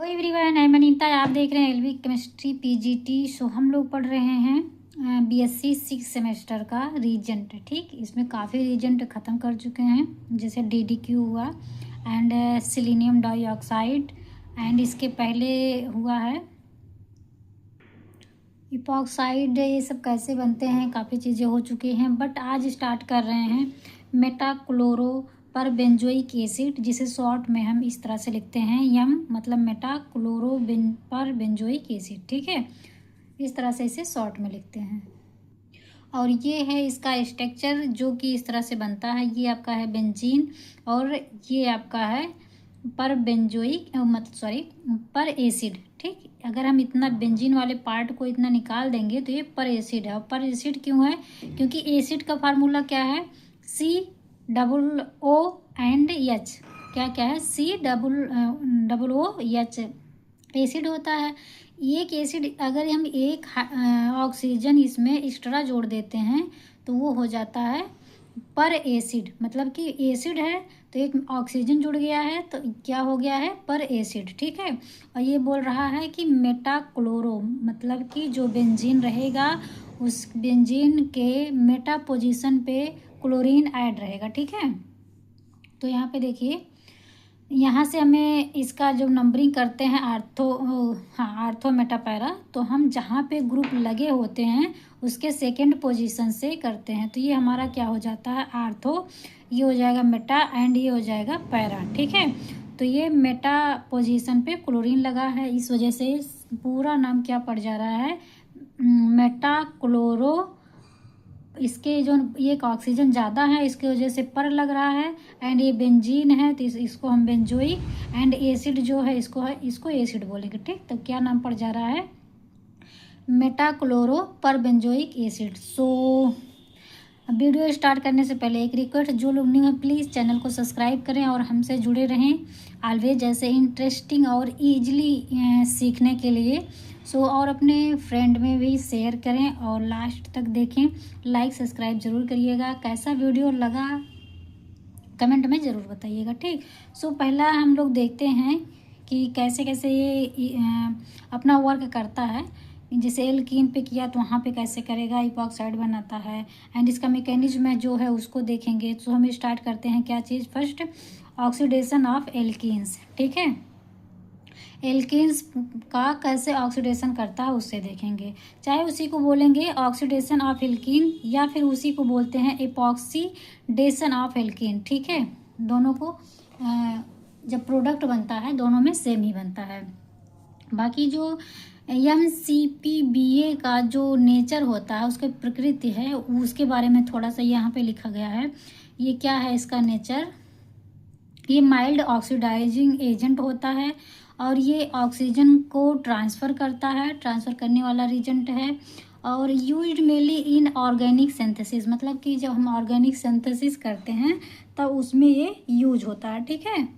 Hello everyone, आई मनीता। आप देख रहे हैं एलवी केमिस्ट्री पीजीटी। सो हम लोग पढ़ रहे हैं बीएससी 6 सेमेस्टर का रीजेंट। ठीक, इसमें काफ़ी रीजेंट ख़त्म कर चुके हैं, जैसे डीडीक्यू हुआ एंड सिलीनियम डाइऑक्साइड, एंड इसके पहले हुआ है इपॉक्साइड। ये सब कैसे बनते हैं, काफ़ी चीज़ें हो चुकी हैं। बट आज स्टार्ट कर रहे हैं मेटाक्लोरो पर बेंजोइक एसिड, जिसे शॉर्ट में हम इस तरह से लिखते हैं यम, मतलब मेटाक्लोरो पर बेंजोइक एसिड। ठीक है, इस तरह से इसे शॉर्ट में लिखते हैं। और ये है इसका स्ट्रक्चर जो कि इस तरह से बनता है। ये आपका है बेंजीन और ये आपका है पर बेंजोइक पर एसिड। ठीक, अगर हम इतना बेंजीन वाले पार्ट को इतना निकाल देंगे तो ये पर एसिड है। और पर एसिड क्यों है? क्योंकि एसिड का फार्मूला क्या है? COO क्या क्या है? COOH एसिड होता है। एक एसिड अगर हम एक ऑक्सीजन इसमें एक्स्ट्रा जोड़ देते हैं तो वो हो जाता है पर एसिड। मतलब कि एसिड है तो एक ऑक्सीजन जुड़ गया है तो क्या हो गया है? पर एसिड। ठीक है, और ये बोल रहा है कि मेटाक्लोरो मतलब कि जो बेंजीन रहेगा उस बेंजीन के मेटा पोजीशन पे क्लोरीन ऐड रहेगा। ठीक है, तो यहाँ पे देखिए, यहाँ से हमें इसका जो नंबरिंग करते हैं आर्थो मेटापैरा, तो हम जहाँ पे ग्रुप लगे होते हैं उसके सेकंड पोजीशन से करते हैं। तो ये हमारा क्या हो जाता है? आर्थो, ये हो जाएगा मेटा एंड ये हो जाएगा पैरा। ठीक है, तो ये मेटा पोजीशन पे क्लोरीन लगा है, इस वजह से पूरा नाम क्या पड़ जा रहा है? मेटाक्लोरो। इसके जो ये एक ऑक्सीजन ज़्यादा है इसकी वजह से पर लग रहा है, एंड ये बेंजीन है तो इसको हम बेंजोइक, एंड एसिड जो है इसको एसिड बोलेंगे। ठीक, तो क्या नाम पड़ जा रहा है? मेटाक्लोरो पर benzoic acid. So video start करने से पहले एक रिक्वेस्ट, जो लोग न्यू हैं प्लीज़ चैनल को सब्सक्राइब करें और हमसे जुड़े रहें ऑलवेज ऐसे इंटरेस्टिंग और ईजिली सीखने के लिए। सो और अपने फ्रेंड में भी शेयर करें और लास्ट तक देखें। लाइक सब्सक्राइब ज़रूर करिएगा। कैसा वीडियो लगा कमेंट में ज़रूर बताइएगा। ठीक, सो पहला हम लोग देखते हैं कि कैसे कैसे ये अपना वर्क करता है। जैसे एल्कीन पे किया तो वहाँ पे कैसे करेगा, इपॉक्साइड बनाता है, एंड इसका मैकेनिज्म जो है उसको देखेंगे। तो हम स्टार्ट करते हैं क्या चीज़? First, oxidation of alkenes. ठीक है, एल्कीन्स का कैसे ऑक्सीडेशन करता है उससे देखेंगे। चाहे उसी को बोलेंगे ऑक्सीडेशन ऑफ एल्कीन या फिर उसी को बोलते हैं एपॉक्सीडेशन ऑफ एल्कीन। ठीक है, दोनों को जब प्रोडक्ट बनता है दोनों में सेम ही बनता है। बाकी जो MCPBA का जो नेचर होता है, उसकी प्रकृति है, उसके बारे में थोड़ा सा यहाँ पे लिखा गया है। ये क्या है इसका नेचर? ये माइल्ड ऑक्सीडाइजिंग एजेंट होता है और ये ऑक्सीजन को ट्रांसफ़र करता है, ट्रांसफ़र करने वाला रीजेंट है। और used mainly in organic synthesis, मतलब कि जब हम ऑर्गेनिक सिंथेसिस करते हैं तब उसमें ये यूज होता है। ठीक है,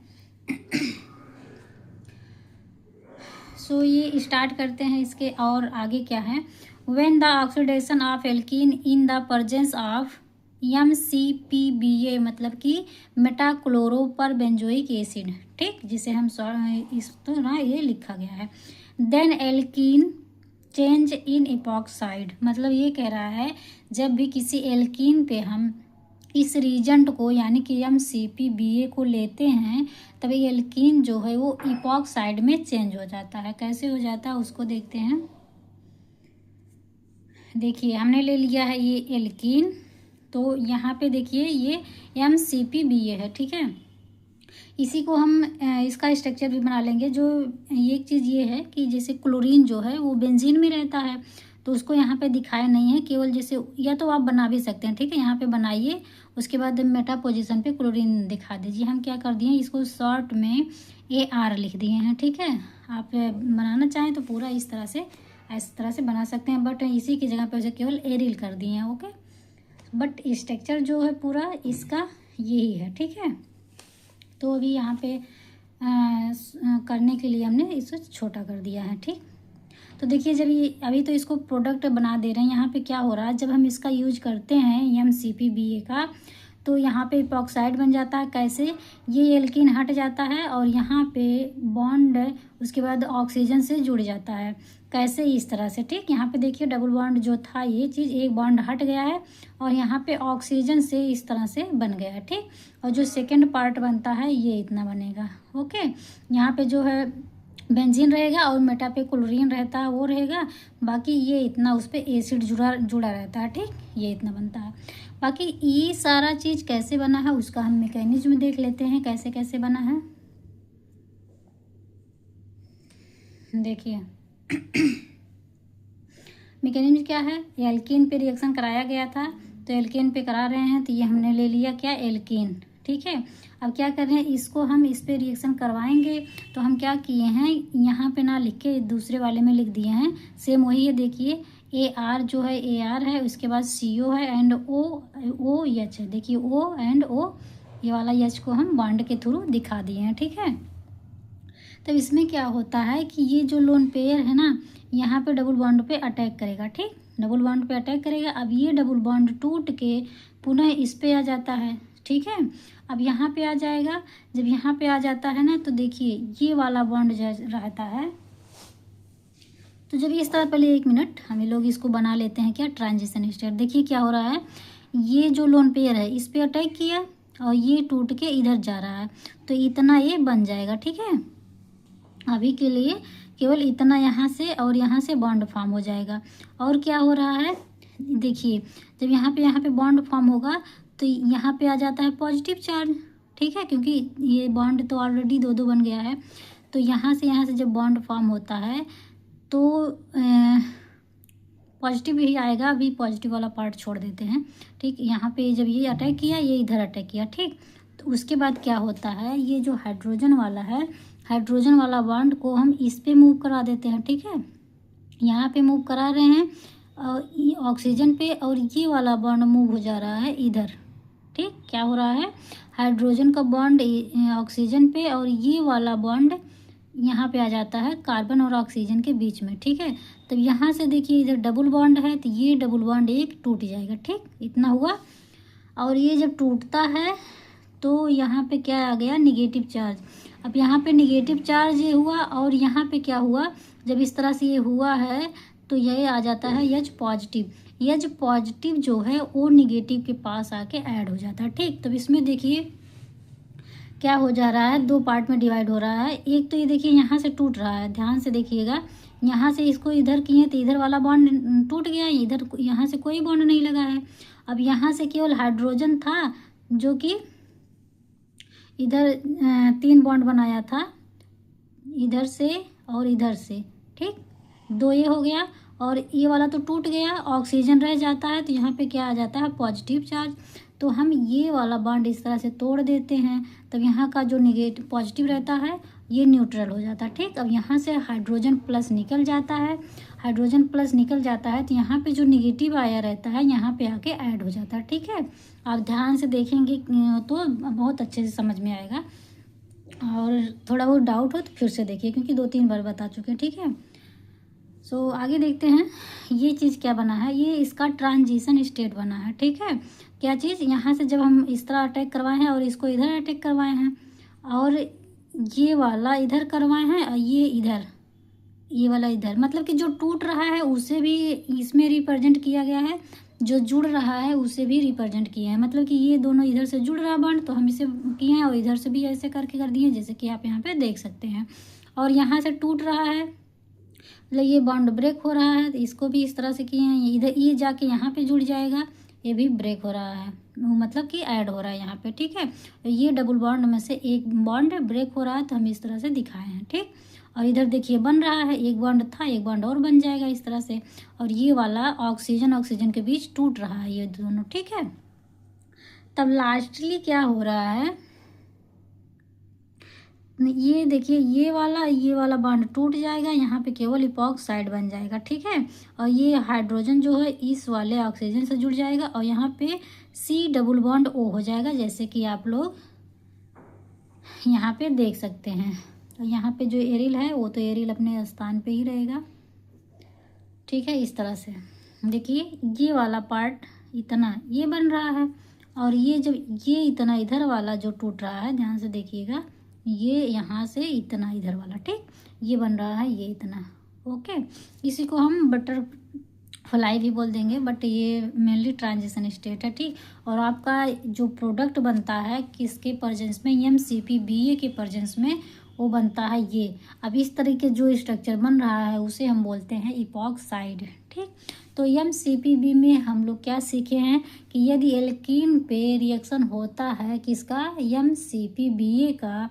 सो ये स्टार्ट करते हैं इसके और आगे क्या है। When the oxidation of alkene in the presence of MCPBA, मतलब कि मेटाक्लोरो पर बेंजोइक एसिड। ठीक, जिसे हम इस तो ना ये लिखा गया है। Then alkene change in epoxide, मतलब ये कह रहा है जब भी किसी एल्कीन पे हम इस रीजेंट को यानी कि MCPBA को लेते हैं तब एल्कीन जो है वो इपॉक्साइड में चेंज हो जाता है। कैसे हो जाता है उसको देखते हैं। देखिए, हमने ले लिया है ये एल्कीन, तो यहाँ पे देखिए ये MCPBA है। ठीक है, इसी को हम इसका स्ट्रक्चर भी बना लेंगे। जो एक चीज़ ये है कि जैसे क्लोरीन जो है वो बेंजीन में रहता है तो उसको यहाँ पे दिखाया नहीं है, केवल जैसे, या तो आप बना भी सकते हैं। ठीक है, यहाँ पे बनाइए, उसके बाद मेटा पोजीशन पे क्लोरीन दिखा दीजिए। हम क्या कर दिए, इसको शॉर्ट में AR लिख दिए हैं। ठीक है, आप बनाना चाहें तो पूरा इस तरह से बना सकते हैं, बट इसी की जगह पे उसे केवल एरिल कर दिए हैं। ओके, बट स्ट्रक्चर जो है पूरा इसका यही है। ठीक है, तो अभी यहाँ पे करने के लिए हमने इसको छोटा कर दिया है। ठीक, तो देखिए जब ये अभी तो इसको प्रोडक्ट बना दे रहे हैं, यहाँ पे क्या हो रहा है, जब हम इसका यूज करते हैं MCPBA का तो यहाँ पे इपॉक्साइड बन जाता है। कैसे? ये एल्कीन हट जाता है और यहाँ पे बॉन्ड उसके बाद ऑक्सीजन से जुड़ जाता है। कैसे? इस तरह से, ठीक। यहाँ पे देखिए डबल बॉन्ड जो था, ये चीज़ एक बॉन्ड हट गया है और यहाँ पे ऑक्सीजन से इस तरह से बन गया है, ठीक। और जो सेकेंड पार्ट बनता है ये इतना बनेगा, ओके। यहाँ पे जो है बेंजीन रहेगा और मेटापेक्लोरीन रहता है, वो रहेगा। बाकी ये इतना उस पर एसिड जुड़ा रहता है, ठीक। ये इतना बनता है। बाकी ये सारा चीज़ कैसे बना है उसका हम मैकेनिज्म देख लेते हैं, कैसे कैसे बना है। देखिए मैकेनिज्म क्या है, एल्कीन पे रिएक्शन कराया गया था तो एल्कीन पे करा रहे हैं, तो ये हमने ले लिया क्या, एल्कीन, ठीक है। अब क्या कर रहे हैं, इसको हम इस पे रिएक्शन करवाएंगे। तो हम क्या किए हैं, यहाँ पे ना लिख के दूसरे वाले में लिख दिए हैं, सेम वही है। देखिए AR जो है, AR है, उसके बाद CO है एंड OH है। देखिए O एंड O, ये वाला H को हम बॉन्ड के थ्रू दिखा दिए हैं, ठीक है। तब इसमें क्या होता है कि ये जो लोन पेयर है ना, यहाँ पे डबल बॉन्ड पे अटैक करेगा, ठीक। डबल बॉन्ड पे अटैक करेगा। अब ये डबल बॉन्ड टूट के पुनः इस पे आ जाता है, ठीक है। अब यहाँ पे आ जाएगा। जब यहाँ पे आ जाता है ना, तो देखिए ये वाला बॉन्ड जो रहता है, तो जब इस तरह, पहले 1 मिनट हम लोग इसको बना लेते हैं क्या, ट्रांजिशन स्टेट। देखिए क्या हो रहा है, ये जो लोन पेयर है इस पे अटैक किया और ये टूट के इधर जा रहा है, तो इतना ये बन जाएगा, ठीक है। अभी के लिए केवल इतना यहाँ से और यहाँ से बॉन्ड फॉर्म हो जाएगा। और क्या हो रहा है, देखिए जब यहाँ पे बॉन्ड फॉर्म होगा तो यहाँ पे आ जाता है पॉजिटिव चार्ज, ठीक है, क्योंकि ये बॉन्ड तो ऑलरेडी 2-2 बन गया है। तो यहाँ से जब बॉन्ड फॉर्म होता है तो पॉजिटिव ही आएगा। अभी पॉजिटिव वाला पार्ट छोड़ देते हैं, ठीक। यहाँ पे जब ये अटैक किया, ये इधर अटैक किया, ठीक। तो उसके बाद क्या होता है, ये जो हाइड्रोजन वाला है, हाइड्रोजन वाला बॉन्ड को हम इस पे मूव करा देते हैं, ठीक है। यहाँ पे मूव करा रहे हैं और ऑक्सीजन पे, और ये वाला बॉन्ड मूव हो जा रहा है इधर, ठीक। क्या हो रहा है, हाइड्रोजन का बॉन्ड ऑक्सीजन पे और ये वाला बॉन्ड यहाँ पे आ जाता है कार्बन और ऑक्सीजन के बीच में, ठीक है। तब यहाँ से देखिए इधर डबल बॉन्ड है, तो ये डबल बॉन्ड एक टूट जाएगा, ठीक। इतना हुआ। और ये जब टूटता है तो यहाँ पे क्या आ गया, निगेटिव चार्ज। अब यहाँ पे निगेटिव चार्ज ये हुआ और यहाँ पे क्या हुआ, जब इस तरह से ये हुआ है तो ये आ जाता है H पॉजिटिव। H पॉजिटिव जो है वो निगेटिव के पास आके ऐड हो जाता है, ठीक। तब इसमें देखिए क्या हो जा रहा है, 2 पार्ट में डिवाइड हो रहा है। एक तो ये देखिए यहाँ से टूट रहा है, ध्यान से देखिएगा, यहाँ से इसको इधर किए तो इधर वाला बॉन्ड टूट गया, इधर यहाँ से कोई बॉन्ड नहीं लगा है। अब यहाँ से केवल हाइड्रोजन था जो कि इधर 3 बॉन्ड बनाया था, इधर से और इधर से, ठीक। 2 ये हो गया और ये वाला तो टूट गया, ऑक्सीजन रह जाता है, तो यहाँ पे क्या आ जाता है, पॉजिटिव चार्ज। तो हम ये वाला बॉन्ड इस तरह से तोड़ देते हैं, तब यहाँ का जो निगेटिव पॉजिटिव रहता है ये न्यूट्रल हो जाता है, ठीक। अब यहाँ से हाइड्रोजन प्लस निकल जाता है, हाइड्रोजन प्लस निकल जाता है, तो यहाँ पे जो निगेटिव आया रहता है यहाँ पे आके ऐड हो जाता है, ठीक है। आप ध्यान से देखेंगे तो बहुत अच्छे से समझ में आएगा, और थोड़ा बहुत डाउट हो तो फिर से देखिए, क्योंकि 2-3 बार बता चुके हैं, ठीक है। सो आगे देखते हैं ये चीज़ क्या बना है, ये इसका ट्रांजिशन स्टेट बना है, ठीक है। क्या चीज़, यहाँ से जब हम इस तरह अटैक करवाए हैं और इसको इधर अटैक करवाए हैं और ये वाला इधर करवाए हैं और ये इधर, ये वाला इधर, मतलब कि जो टूट रहा है उसे भी इसमें रिप्रेजेंट किया गया है, जो जुड़ रहा है उसे भी रिप्रेजेंट किया है। मतलब कि ये दोनों इधर से जुड़ रहा बॉन्ड तो हम इसे किए हैं और इधर से भी ऐसे करके कर दिए, जैसे कि आप यहाँ पे देख सकते हैं। और यहाँ से टूट रहा है, मतलब ये बॉन्ड ब्रेक हो रहा है, तो इसको भी इस तरह से किए हैं। इधर ये जाके यहाँ पे जुड़ जाएगा, ये भी ब्रेक हो रहा है, मतलब कि ऐड हो रहा है यहाँ पे, ठीक है। ये डबल बॉन्ड में से एक बॉन्ड ब्रेक हो रहा है, तो हम इस तरह से दिखाए हैं, ठीक। और इधर देखिए बन रहा है, एक बॉन्ड था, एक बॉन्ड और बन जाएगा इस तरह से। और ये वाला ऑक्सीजन के बीच टूट रहा है ये दोनों, ठीक है। तब लास्टली क्या हो रहा है, ये देखिए ये वाला बॉन्ड टूट जाएगा, यहाँ पे केवल इपॉक्साइड बन जाएगा, ठीक है। और ये हाइड्रोजन जो है इस वाले ऑक्सीजन से जुड़ जाएगा और यहाँ पे C डबल बॉन्ड O हो जाएगा, जैसे कि आप लोग यहाँ पे देख सकते हैं। और यहाँ पे जो एरिल है वो तो एरिल अपने स्थान पे ही रहेगा, ठीक है। इस तरह से देखिए ये वाला पार्ट इतना ये बन रहा है और ये जब ये इतना इधर वाला जो टूट रहा है, ध्यान से देखिएगा, ये यहाँ से इतना इधर वाला, ठीक, ये बन रहा है ये इतना। ओके, इसी को हम बटर फ्लाई भी बोल देंगे, बट ये मेनली ट्रांजिशन स्टेट है, ठीक। और आपका जो प्रोडक्ट बनता है किसके प्रेजेंस में, MCPBA के प्रेजेंस में वो बनता है ये। अब इस तरीके जो स्ट्रक्चर बन रहा है उसे हम बोलते हैं इपॉक्साइड, ठीक। तो MCPB में हम लोग क्या सीखे हैं कि यदि एल्कीन पे रिएक्शन होता है किसका, MCPBA का,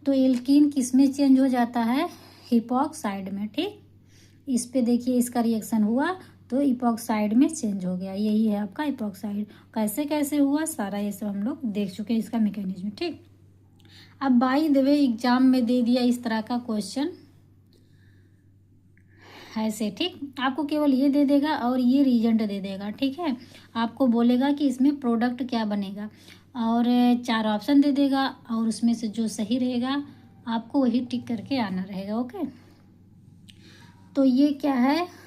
तो एल्कीन किस में चेंज हो जाता है, इपॉक्साइड में, ठीक। इस पे देखिए इसका रिएक्शन हुआ तो इपॉक्साइड में चेंज हो गया, यही है आपका इपॉक्साइड। कैसे कैसे हुआ सारा ये सब हम लोग देख चुके हैं इसका मैकेनिज्म, ठीक। अब बाय द वे एग्जाम में दे दिया इस तरह का क्वेश्चन ऐसे, ठीक। आपको केवल ये दे देगा और ये रीजेंट दे देगा, ठीक है। आपको बोलेगा कि इसमें प्रोडक्ट क्या बनेगा और 4 ऑप्शन दे देगा और उसमें से जो सही रहेगा आपको वही टिक करके आना रहेगा। ओके, तो ये क्या है,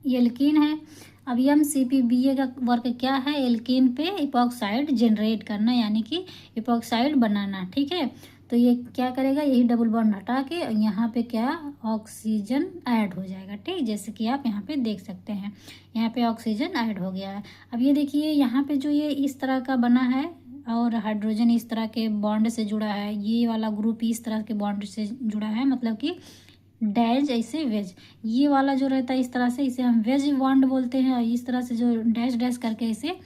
एल्कीन है। अब MCPBA का वर्क क्या है, एल्कीन पे इपॉक्साइड जनरेट करना, यानी कि इपॉक्साइड बनाना, ठीक है। तो ये क्या करेगा, यही डबल बॉन्ड हटा के यहाँ पे क्या ऑक्सीजन ऐड हो जाएगा, ठीक। जैसे कि आप यहाँ पे देख सकते हैं, यहाँ पे ऑक्सीजन ऐड हो गया है। अब ये देखिए यहाँ पे जो ये इस तरह का बना है और हाइड्रोजन इस तरह के बॉन्ड से जुड़ा है, ये वाला ग्रुप इस तरह के बॉन्ड से जुड़ा है, मतलब कि डैश ऐसे वेज, ये वाला जो रहता है इस तरह से इसे हम वेज बॉन्ड बोलते हैं, और इस तरह से जो डैश डैश करके इसे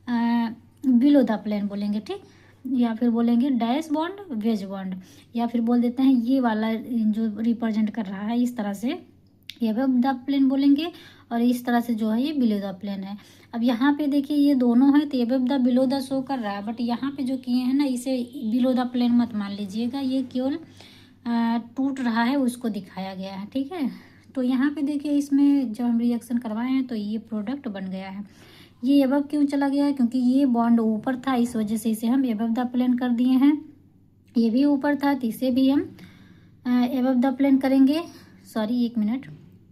बिलो द प्लेन बोलेंगे, ठीक। या फिर बोलेंगे डैश बॉन्ड, वेज बॉन्ड, या फिर बोल देते हैं ये वाला जो रिप्रेजेंट कर रहा है इस तरह से ये अबव द प्लेन बोलेंगे, और इस तरह से जो है ये बिलो द प्लेन है। अब यहाँ पे देखिए ये दोनों है तो above the below the show कर रहा है, बट यहाँ पे जो किए हैं ना इसे बिलो द प्लेन मत मान लीजिएगा, ये केवल टूट रहा है उसको दिखाया गया है, ठीक है। तो यहाँ पे देखिए इसमें जब हम रिएक्शन करवाए हैं तो ये प्रोडक्ट बन गया है। ये अबव क्यों चला गया है, क्योंकि ये बॉन्ड ऊपर था, इस वजह से इसे हम अबव द प्लेन कर दिए हैं। ये भी ऊपर था तो इसे भी हम अबव द प्लेन करेंगे। सॉरी एक मिनट,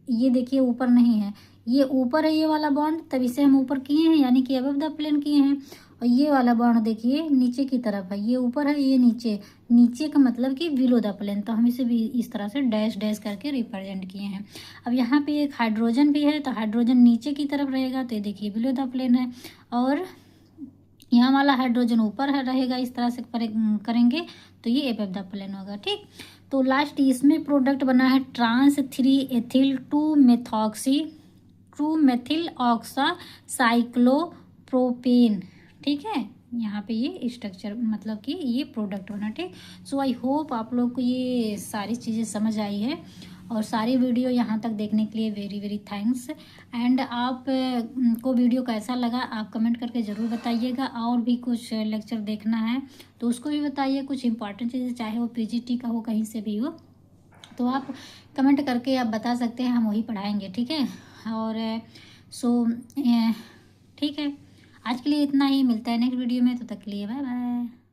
ये देखिए ऊपर नहीं है, ये ऊपर है ये वाला बॉन्ड, तब इसे हम ऊपर किए हैं यानी कि अबव द प्लेन किए हैं। और ये वाला बॉन्ड देखिए नीचे की तरफ है, ये ऊपर है ये नीचे, नीचे का मतलब कि बिलो द प्लेन, तो हम इसे भी इस तरह से डैश डैश करके रिप्रेजेंट किए हैं। अब यहाँ पे एक हाइड्रोजन भी है तो हाइड्रोजन नीचे की तरफ रहेगा, तो ये देखिए बिलो द प्लेन है, और यहाँ वाला हाइड्रोजन ऊपर है रहेगा, इस तरह से करेंगे तो ये अबव द प्लेन होगा, ठीक। तो लास्ट इसमें प्रोडक्ट बना है ट्रांस 3 एथिल 2 मेथिल ऑक्सा साइक्लोप्रोपेन, ठीक है। यहाँ पे ये स्ट्रक्चर मतलब कि ये प्रोडक्ट बना, ठीक। सो आई होप आप लोग को ये सारी चीज़ें समझ आई है, और सारी वीडियो यहाँ तक देखने के लिए वेरी वेरी थैंक्स। एंड आप को वीडियो कैसा लगा आप कमेंट करके ज़रूर बताइएगा, और भी कुछ लेक्चर देखना है तो उसको भी बताइए, कुछ इंपॉर्टेंट चीज़ें चाहे वो PGT का हो कहीं से भी हो तो आप कमेंट करके आप बता सकते हैं, हम वही पढ़ाएंगे, ठीक है। और सो ठीक है, आज के लिए इतना ही, मिलता है नेक्स्ट वीडियो में, तो तक के लिए बाय बाय।